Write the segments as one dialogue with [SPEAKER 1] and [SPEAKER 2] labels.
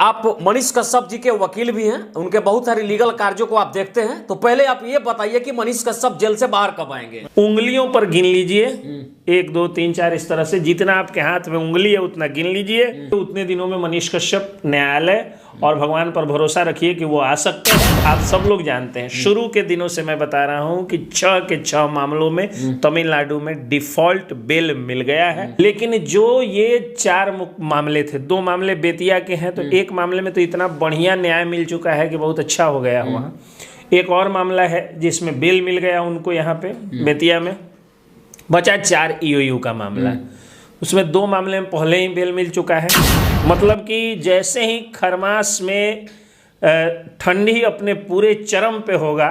[SPEAKER 1] आप मनीष कश्यप जी के वकील भी हैं, उनके बहुत सारे लीगल कार्यों को आप देखते हैं, तो पहले आप ये बताइए कि मनीष कश्यप जेल से बाहर कब आएंगे?
[SPEAKER 2] उंगलियों पर गिन लीजिए, 1 2 3 4 इस तरह से जितना आपके हाथ में उंगली है उतना गिन लीजिए। तो उतने दिनों में मनीष कश्यप न्यायालय और भगवान पर भरोसा रखिए कि वो आ सकते हैं। आप सब लोग जानते हैं, शुरू के दिनों से मैं बता रहा हूं कि 6 के 6 मामलों में तमिलनाडु में डिफॉल्ट बेल मिल गया है। लेकिन जो ये 4 मामले थे, 2 मामले बेतिया के हैं, तो एक मामले में तो इतना बढ़िया न्याय मिल चुका है कि बहुत अच्छा हो गया वहाँ। एक और मामला है जिसमें बेल मिल गया उनको यहाँ पे बेतिया में, बचा 4 ईओयू का मामला। उसमें 2 मामले में पहले ही बेल मिल चुका है। मतलब कि जैसे ही खरमास में ठंडी अपने पूरे चरम पे होगा,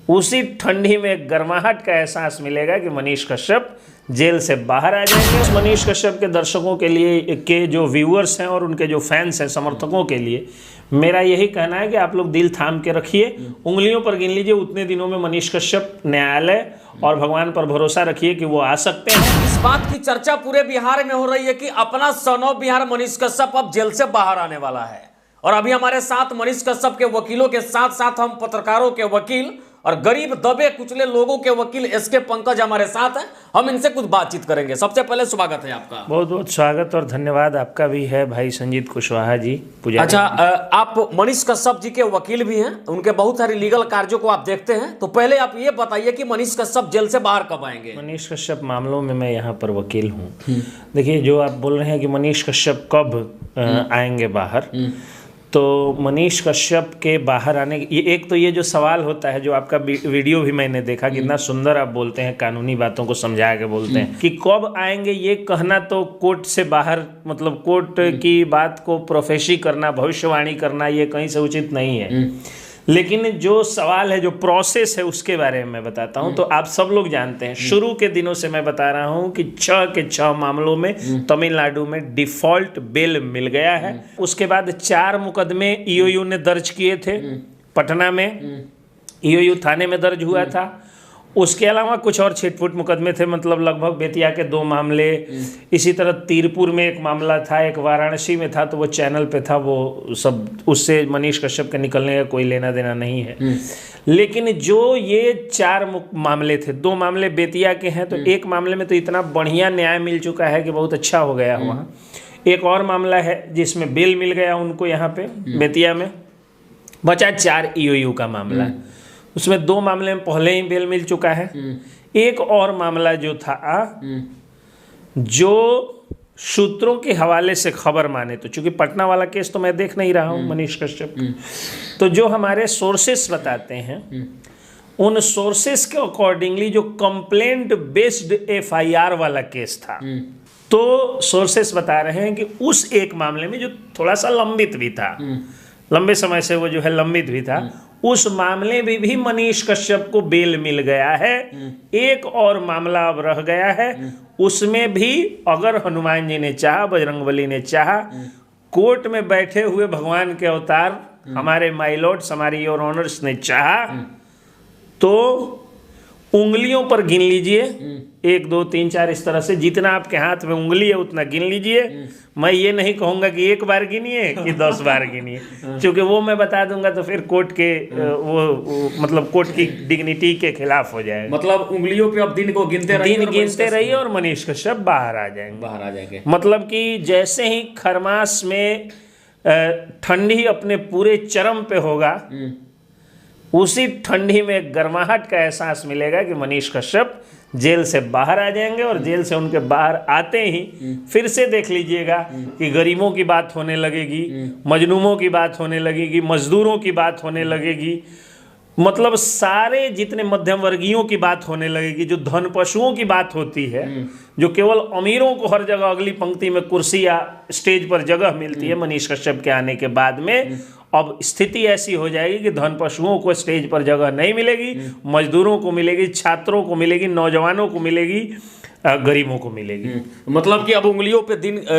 [SPEAKER 2] उसी ठंडी में गर्माहट का एहसास मिलेगा कि मनीष कश्यप जेल से बाहर आ जाएंगे। मनीष कश्यप के दर्शकों के लिए, के जो व्यूअर्स हैं और उनके जो फैंस हैं, समर्थकों के लिए मेरा यही कहना है कि आप लोग दिल थाम के रखिए, उंगलियों पर गिन लीजिए उतने दिनों में मनीष कश्यप न्यायालय और भगवान पर भरोसा रखिए कि वो आ सकते हैं।
[SPEAKER 1] इस बात की चर्चा पूरे बिहार में हो रही है कि अपना सन ऑफ बिहार मनीष कश्यप अब जेल से बाहर आने वाला है। और अभी हमारे साथ मनीष कश्यप के वकीलों के साथ साथ हम पत्रकारों के वकील और गरीब दबे कुचले लोगों के वकील एसके पंकज हमारे साथ हैं। हम इनसे कुछ बातचीत करेंगे। सबसे पहले स्वागत है आपका।
[SPEAKER 2] बहुत बहुत स्वागत और धन्यवाद आपका भी है भाई संजीत कुशवाहा जी।
[SPEAKER 1] अच्छा, आप मनीष कश्यप जी के वकील भी हैं, उनके बहुत सारे लीगल कार्यों को आप देखते हैं, तो पहले आप ये बताइए कि मनीष कश्यप जेल से बाहर कब आएंगे?
[SPEAKER 2] मनीष कश्यप मामलों में मैं यहाँ पर वकील हूँ। देखिए, जो आप बोल रहे हैं कि मनीष कश्यप कब आएंगे बाहर, तो मनीष कश्यप के बाहर आने ये एक तो ये जो सवाल होता है, जो आपका वीडियो भी मैंने देखा, कितना सुंदर आप बोलते हैं, कानूनी बातों को समझा के बोलते हैं कि कब आएंगे। ये कहना तो कोर्ट से बाहर, मतलब कोर्ट की बात को प्रोफेसी करना, भविष्यवाणी करना, ये कहीं से उचित नहीं है। लेकिन जो सवाल है, जो प्रोसेस है, उसके बारे में मैं बताता हूं। तो आप सब लोग जानते हैं, शुरू के दिनों से मैं बता रहा हूं कि 6 के 6 मामलों में तमिलनाडु में डिफॉल्ट बेल मिल गया है। उसके बाद 4 मुकदमे ईओयू ने दर्ज किए थे। पटना में ईओयू थाने में दर्ज हुआ था। उसके अलावा कुछ और छिटपुट मुकदमे थे, मतलब लगभग बेतिया के 2 मामले, इसी तरह तीरपुर में एक मामला था, एक वाराणसी में था, तो वो चैनल पे था, वो सब उससे मनीष कश्यप के निकलने का कोई लेना देना नहीं है। लेकिन जो ये 4 मामले थे, 2 मामले बेतिया के हैं, तो एक मामले में तो इतना बढ़िया न्याय मिल चुका है कि बहुत अच्छा हो गया वहाँ। एक और मामला है जिसमें बेल मिल गया उनको यहाँ पे बेतिया में, बचा 4 ईओयू का मामला। उसमें 2 मामले में पहले ही बेल मिल चुका है। एक और मामला जो था, जो सूत्रों के हवाले से खबर माने तो, चूंकि पटना वाला केस तो मैं देख नहीं रहा हूं मनीष कश्यप, तो जो हमारे सोर्सेस बताते हैं, उन सोर्सेस के अकॉर्डिंगली जो कंप्लेंट बेस्ड एफआईआर वाला केस था, तो सोर्सेस बता रहे हैं कि उस एक मामले में जो थोड़ा सा लंबित भी था, लंबे समय से वो जो है लंबित भी था, उस मामले में भी मनीष कश्यप को बेल मिल गया है। एक और मामला अब रह गया है, उसमें भी अगर हनुमान जी ने चाहा, बजरंगबली ने चाहा, कोर्ट में बैठे हुए भगवान के अवतार हमारे माय लॉर्ड्स, हमारे योर ऑनर्स ने चाहा, तो उंगलियों पर गिन लीजिए, 1 2 3 4 इस तरह से जितना आपके हाथ में उंगली है उतना गिन लीजिए। मैं ये नहीं कहूंगा कि 1 बार गिनिए कि 10 बार गिनिए, क्योंकि वो मैं बता दूंगा तो फिर कोर्ट के वो मतलब कोर्ट की डिग्निटी के खिलाफ हो जाएगा।
[SPEAKER 1] मतलब उंगलियों पे अब दिन को गिनते
[SPEAKER 2] रहिए और मनीष कश्यप बाहर आ जाएंगे। मतलब कि जैसे ही खरमास में ठंडी अपने पूरे चरम पे होगा, उसी ठंडी में गर्माहट का एहसास मिलेगा कि मनीष कश्यप जेल से बाहर आ जाएंगे। और जेल से उनके बाहर आते ही फिर से देख लीजिएगा कि गरीबों की बात होने लगेगी, मजलूमों की बात होने लगेगी, मजदूरों की बात होने लगेगी, मतलब सारे जितने मध्यम वर्गीयों की बात होने लगेगी। जो धन पशुओं की बात होती है, जो केवल अमीरों को हर जगह अगली पंक्ति में कुर्सी या स्टेज पर जगह मिलती है, मनीष कश्यप के आने के बाद में अब स्थिति ऐसी हो जाएगी कि धन पशुओं को स्टेज पर जगह नहीं मिलेगी, मजदूरों को मिलेगी, छात्रों को मिलेगी, नौजवानों को मिलेगी, गरीबों को मिलेगी।
[SPEAKER 1] मतलब कि अब उंगलियों पे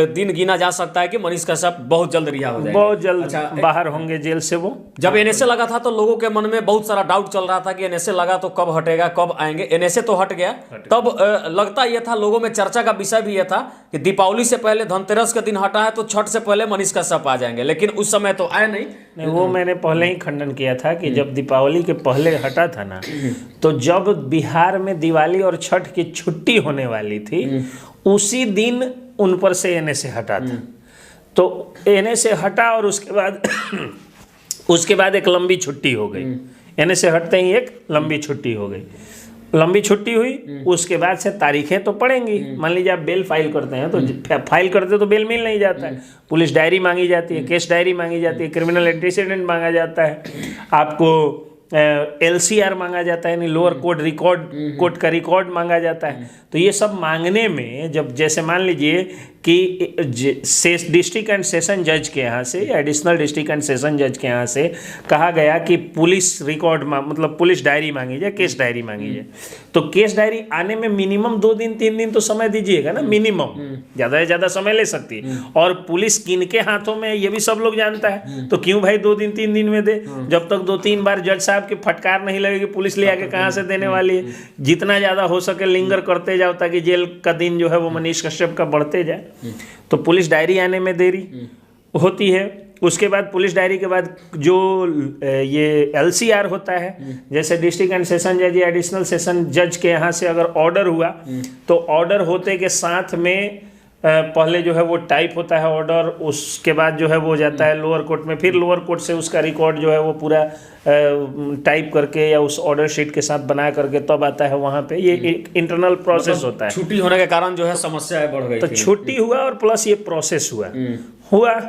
[SPEAKER 1] दिन गिना जा सकता है कि मनीष कश्यप बहुत जल्द रिहा हो जाएंगे,
[SPEAKER 2] बहुत जल्द बाहर होंगे जेल से वो।
[SPEAKER 1] जब एनएसए लगा था तो लोगों के मन में बहुत सारा डाउट चल रहा था कि एनएसए लगा तो कब हटेगा, कब आएंगे। एनएसए तो हट गया, तब लगता यह था, लोगों में चर्चा का विषय भी यह था कि दीपावली से पहले, धनतेरस के दिन हटा है तो छठ से पहले मनीष कश्यप आ जाएंगे, लेकिन उस समय तो आए नहीं।
[SPEAKER 2] वो मैंने पहले ही खंडन किया था कि जब दीपावली के पहले हटा था ना, तो जब बिहार में दिवाली और छठ की छुट्टी होने वाली थी उसी दिन उन पर से एनएसए हटा था। तो एनएसए हटा और उसके बाद एक लंबी छुट्टी हो गई। एनएसए हटते ही एक लंबी छुट्टी हो गई। लंबी छुट्टी हुई, उसके बाद से तारीखें तो पड़ेंगी। मान लीजिए आप बेल फाइल करते हैं तो फाइल करते तो बेल मिल नहीं जाता है, पुलिस डायरी मांगी जाती है, केस डायरी मांगी जाती है, क्रिमिनल एंटीसीडेंट मांगा जाता है, आपको LCR मांगा जाता है, यानी लोअर कोर्ट का रिकॉर्ड मांगा जाता है। तो ये सब मांगने में जब जैसे मान लीजिए कि डिस्ट्रिक्ट एंड सेशन जज के यहाँ से या एडिशनल डिस्ट्रिक्ट एंड सेशन जज के यहाँ से कहा गया कि पुलिस रिकॉर्ड मतलब पुलिस डायरी मांगी जाए, केस डायरी मांगी जाए, तो केस डायरी आने में मिनिमम 2 दिन 3 दिन तो समय दीजिएगा ना, मिनिमम। ज़्यादा से ज़्यादा समय ले सकती है, और पुलिस किनके हाथों में ये भी सब लोग जानता है, तो क्यों भाई 2 दिन 3 दिन में दे? जब तक 2-3 बार जज साहब की फटकार नहीं लगेगी, पुलिस ले आके कहाँ से देने वाली है? जितना ज़्यादा हो सके लिंगर करते जाओ ताकि जेल का दिन जो है वो मनीष कश्यप का बढ़ते जाए। तो पुलिस डायरी आने में देरी होती है। उसके बाद पुलिस डायरी के बाद जो ये LCR होता है, जैसे डिस्ट्रिक्ट एंड सेशन जज या एडिशनल सेशन जज के यहाँ से अगर ऑर्डर हुआ तो ऑर्डर होते के साथ में पहले जो है वो टाइप होता है ऑर्डर, उसके बाद जो है वो जाता है लोअर कोर्ट में, फिर लोअर कोर्ट से उसका रिकॉर्ड जो है वो पूरा टाइप करके या उस ऑर्डर शीट के साथ बना करके तब आता है वहाँ पे। ये एक इंटरनल प्रोसेस होता है।
[SPEAKER 1] छुट्टी होने के कारण जो है समस्याएं बढ़ गई
[SPEAKER 2] तो छुट्टी हुआ और प्लस ये प्रोसेस हुआ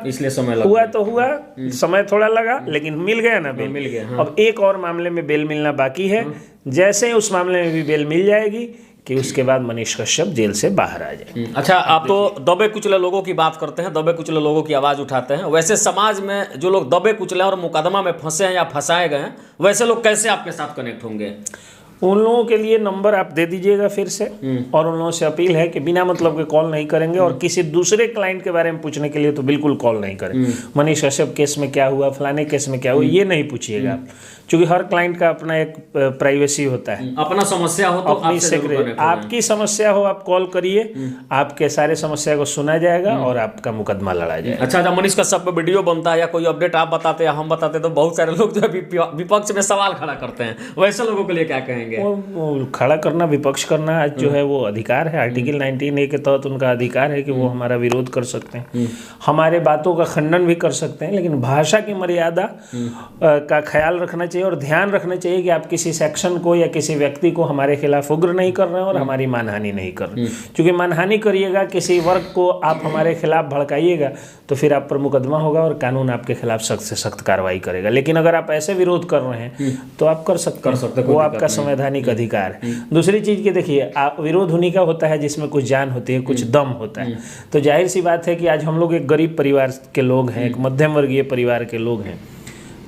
[SPEAKER 1] इसलिए समय लगा।
[SPEAKER 2] हुआ तो हुआ, समय थोड़ा लगा, लेकिन मिल गया ना बेल।
[SPEAKER 1] मिल गया।
[SPEAKER 2] अब एक और मामले में बेल मिलना बाकी है। जैसे उस मामले में भी बेल मिल जाएगी कि उसके बाद मनीष कश्यप जेल से बाहर आ जाए।
[SPEAKER 1] अच्छा, आप तो दबे कुचले लोगों की बात करते हैं, दबे कुचले लोगों की आवाज़ उठाते हैं। वैसे समाज में जो लोग दबे कुचले और मुकदमा में फंसे हैं या फंसाए गए हैं, वैसे लोग कैसे आपके साथ कनेक्ट होंगे?
[SPEAKER 2] उन लोगों के लिए नंबर आप दे दीजिएगा फिर से, और उन लोगों से अपील है कि बिना मतलब के कॉल नहीं करेंगे, और किसी दूसरे क्लाइंट के बारे में पूछने के लिए तो बिल्कुल कॉल नहीं करें। मनीष कश्यप केस में क्या हुआ, फलाने केस में क्या हुआ, ये नहीं पूछिएगा आप, क्योंकि हर क्लाइंट का अपना एक प्राइवेसी होता है।
[SPEAKER 1] अपना समस्या हो तो
[SPEAKER 2] आपकी समस्या हो आप कॉल करिए, आपके सारे समस्या को सुना जाएगा और आपका मुकदमा लड़ा जाएगा।
[SPEAKER 1] अच्छा, जब मनीष कश्यप पे वीडियो बनता है या कोई अपडेट आप बताते हैं, हम बताते तो बहुत सारे लोग जो है विपक्ष में सवाल खड़ा करते हैं, वैसे लोगों के लिए क्या कहेंगे?
[SPEAKER 2] वो खड़ा करना, विपक्ष करना आज जो है वो अधिकार है। आर्टिकल 19A के तहत उनका अधिकार है कि वो हमारा विरोध कर सकते हैं, हमारे बातों का खंडन भी कर सकते हैं, लेकिन भाषा की मर्यादा का ख्याल रखना चाहिए और ध्यान रखना चाहिए कि आप किसी सेक्शन को या किसी व्यक्ति को हमारे खिलाफ उग्र नहीं कर रहे हैं और हमारी मानहानि नहीं कर रहे। क्योंकि मानहानि करिएगा, किसी वर्ग को आप हमारे खिलाफ भड़काइएगा तो फिर आप पर मुकदमा होगा और कानून आपके खिलाफ सख्त से सख्त कार्रवाई करेगा। लेकिन अगर आप ऐसे विरोध कर रहे हैं तो आप कर सकते हैं, वो आपका संवैधानिक अधिकार है। दूसरी चीज़ की देखिए, विरोध उन्हीं का होता है जिसमें कुछ जान होती है, कुछ दम होता है। तो जाहिर सी बात है कि आज हम लोग एक गरीब परिवार के लोग हैं, एक मध्यम वर्गीय परिवार के लोग हैं।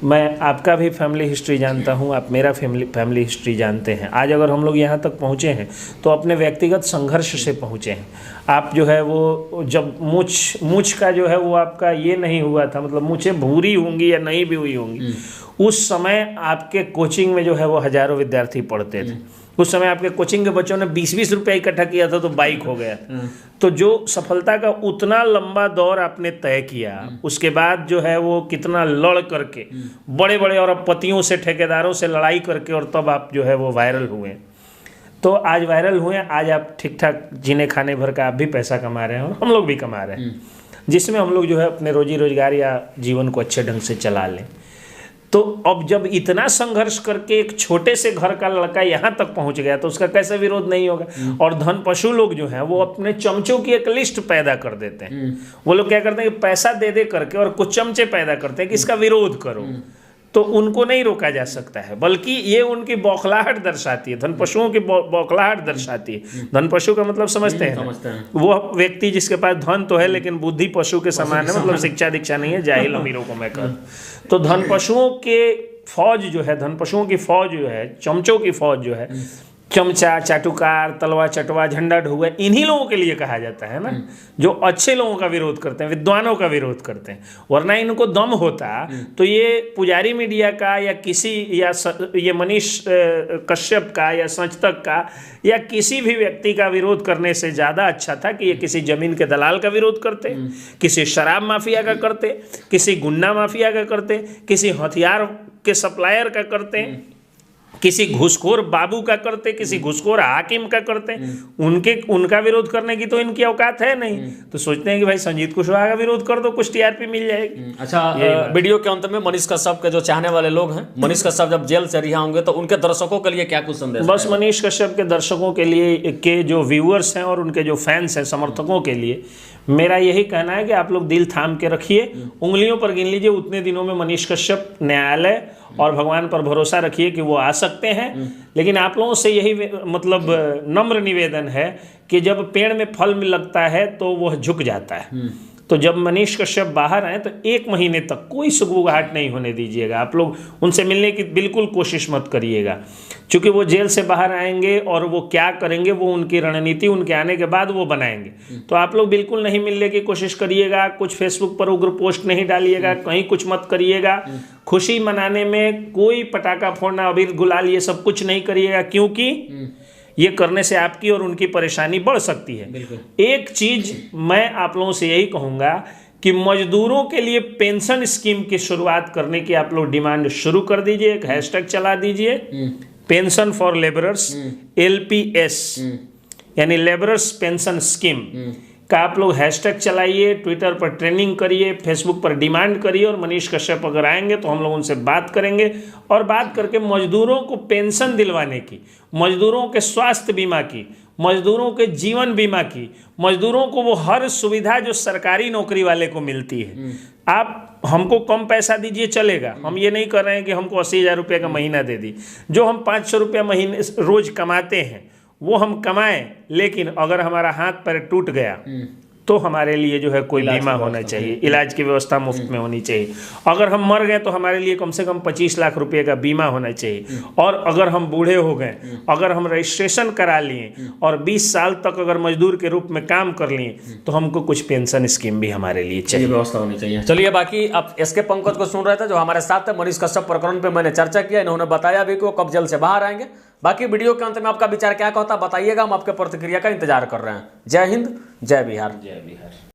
[SPEAKER 2] मैं आपका भी फैमिली हिस्ट्री जानता हूं, आप मेरा फैमिली हिस्ट्री जानते हैं। आज अगर हम लोग यहाँ तक पहुँचे हैं तो अपने व्यक्तिगत संघर्ष से पहुँचे हैं। आप जो है वो जब मूछ का जो है वो आपका ये नहीं हुआ था, मतलब मूछें भूरी होंगी या नहीं भी हुई होंगी, उस समय आपके कोचिंग में जो है वो हजारों विद्यार्थी पढ़ते थे। उस समय आपके कोचिंग के बच्चों ने 20-20 रुपये इकट्ठा किया था तो बाइक हो गया। तो जो सफलता का उतना लंबा दौर आपने तय किया, उसके बाद जो है वो कितना लड़ करके बड़े बड़े और अरबपतियों से, ठेकेदारों से लड़ाई करके, और तब आप जो है वो वायरल हुए। तो आज वायरल हुए, आज आप ठीक ठाक जीने खाने भर का आप भी पैसा कमा रहे हैं और हम लोग भी कमा रहे हैं, जिसमें हम लोग जो है अपने रोजी रोजगार या जीवन को अच्छे ढंग से चला लें। तो अब जब इतना संघर्ष करके एक छोटे से घर का लड़का यहाँ तक पहुँच गया तो उसका कैसे विरोध नहीं होगा। और धन पशु लोग जो हैं वो अपने चमचों की एक लिस्ट पैदा कर देते हैं। वो लोग क्या करते हैं कि पैसा दे दे करके और कुछ चमचे पैदा करते हैं कि इसका विरोध करो, तो उनको नहीं रोका जा सकता है, बल्कि ये उनकी बौखलाहट दर्शाती है, धन पशुओं की बौखलाहट दर्शाती है। धन पशु का मतलब समझते हैं, वो व्यक्ति जिसके पास धन तो है लेकिन बुद्धि पशु के समान है, मतलब शिक्षा दीक्षा नहीं है, जाहिल अमीरों को मैं कहूँ। तो धन पशुओं के फौज जो है, धन पशुओं की फौज जो है, चमचों की फौज जो है, चमचा, चाटुकार, तलवा चटवा, झंडा ढुआ, इन्हीं लोगों के लिए कहा जाता है ना, जो अच्छे लोगों का विरोध करते हैं, विद्वानों का विरोध करते हैं। वरना इनको दम होता तो ये पुजारी मीडिया का या किसी या ये मनीष कश्यप का या सच तक का या किसी भी व्यक्ति का विरोध करने से ज़्यादा अच्छा था कि ये किसी जमीन के दलाल का विरोध करते, किसी शराब माफिया का करते, किसी गुंडा माफिया का करते, किसी हथियार के सप्लायर का करते, किसी घुसखोर बाबू का करते, किसी घुसखोर हाकिम का करते। उनका विरोध करने की तो इनकी औकात है नहीं, तो सोचते हैं कि भाई संजीत कुशवाहा का विरोध कर दो, कुछ टीआरपी मिल जाएगी।
[SPEAKER 1] अच्छा, वीडियो के अंत में मनीष कश्यप के जो चाहने वाले लोग हैं, मनीष कश्यप जब जेल से रिहा होंगे तो उनके दर्शकों के लिए क्या कुछ संदेश?
[SPEAKER 2] बस मनीष कश्यप के दर्शकों के लिए, के जो व्यूअर्स हैं और उनके जो फैंस हैं, समर्थकों के लिए मेरा यही कहना है कि आप लोग दिल थाम के रखिए, उंगलियों पर गिन लीजिए उतने दिनों में मनीष कश्यप न्यायालय और भगवान पर भरोसा रखिए कि वो आ सकते हैं। लेकिन आप लोगों से यही मतलब नम्र निवेदन है कि जब पेड़ में फल लगता है तो वह झुक जाता है। तो जब मनीष कश्यप बाहर आए तो 1 महीने तक कोई सुगबुगाहट नहीं होने दीजिएगा। आप लोग उनसे मिलने की बिल्कुल कोशिश मत करिएगा, क्योंकि वो जेल से बाहर आएंगे और वो क्या करेंगे वो उनकी रणनीति उनके आने के बाद वो बनाएंगे। तो आप लोग बिल्कुल नहीं मिलने की कोशिश करिएगा, कुछ फेसबुक पर उग्र पोस्ट नहीं डालिएगा, कहीं कुछ मत करिएगा। खुशी मनाने में कोई पटाखा फोड़ना, अबीर गुलाल, ये सब कुछ नहीं करिएगा, क्योंकि ये करने से आपकी और उनकी परेशानी बढ़ सकती है। एक चीज मैं आप लोगों से यही कहूँगा कि मजदूरों के लिए पेंशन स्कीम की शुरुआत करने की आप लोग डिमांड शुरू कर दीजिए, एक हैशटैग चला दीजिए, पेंशन फॉर लेबरर्स, LPS, यानी लेबरर्स पेंशन स्कीम का आप लोग हैशटैग चलाइए, ट्विटर पर ट्रेंडिंग करिए, फेसबुक पर डिमांड करिए। और मनीष कश्यप अगर आएंगे तो हम लोग उनसे बात करेंगे और बात करके मजदूरों को पेंशन दिलवाने की, मजदूरों के स्वास्थ्य बीमा की, मजदूरों के जीवन बीमा की, मजदूरों को वो हर सुविधा जो सरकारी नौकरी वाले को मिलती है। आप हमको कम पैसा दीजिए चलेगा, हम ये नहीं कर रहे हैं कि हमको 80,000 रुपये का महीना दे दी। जो हम 500 रुपया महीने रोज कमाते हैं वो हम कमाएं, लेकिन अगर हमारा हाथ पैर टूट गया तो हमारे लिए जो है कोई बीमा होना चाहिए, इलाज की व्यवस्था मुफ्त में होनी चाहिए। अगर हम मर गए तो हमारे लिए कम से कम 25 लाख रुपए का बीमा होना चाहिए। और अगर हम बूढ़े हो गए, अगर हम रजिस्ट्रेशन करा लिए और 20 साल तक अगर मजदूर के रूप में काम कर लिए तो हमको कुछ पेंशन स्कीम भी हमारे लिए चाहिए,
[SPEAKER 1] व्यवस्था होनी चाहिए। चलिए, बाकी आप एसके पंकज को सुन रहे थे जो हमारे साथ थे। मनीष कश्यप प्रकरण पर मैंने चर्चा किया, इन्होंने बताया भी कि वो कब जेल से बाहर आएंगे। बाकी वीडियो के अंत में आपका विचार क्या कहता बताइएगा, हम आपके प्रतिक्रिया का इंतजार कर रहे हैं। जय हिंद, जय बिहार।
[SPEAKER 2] जय बिहार।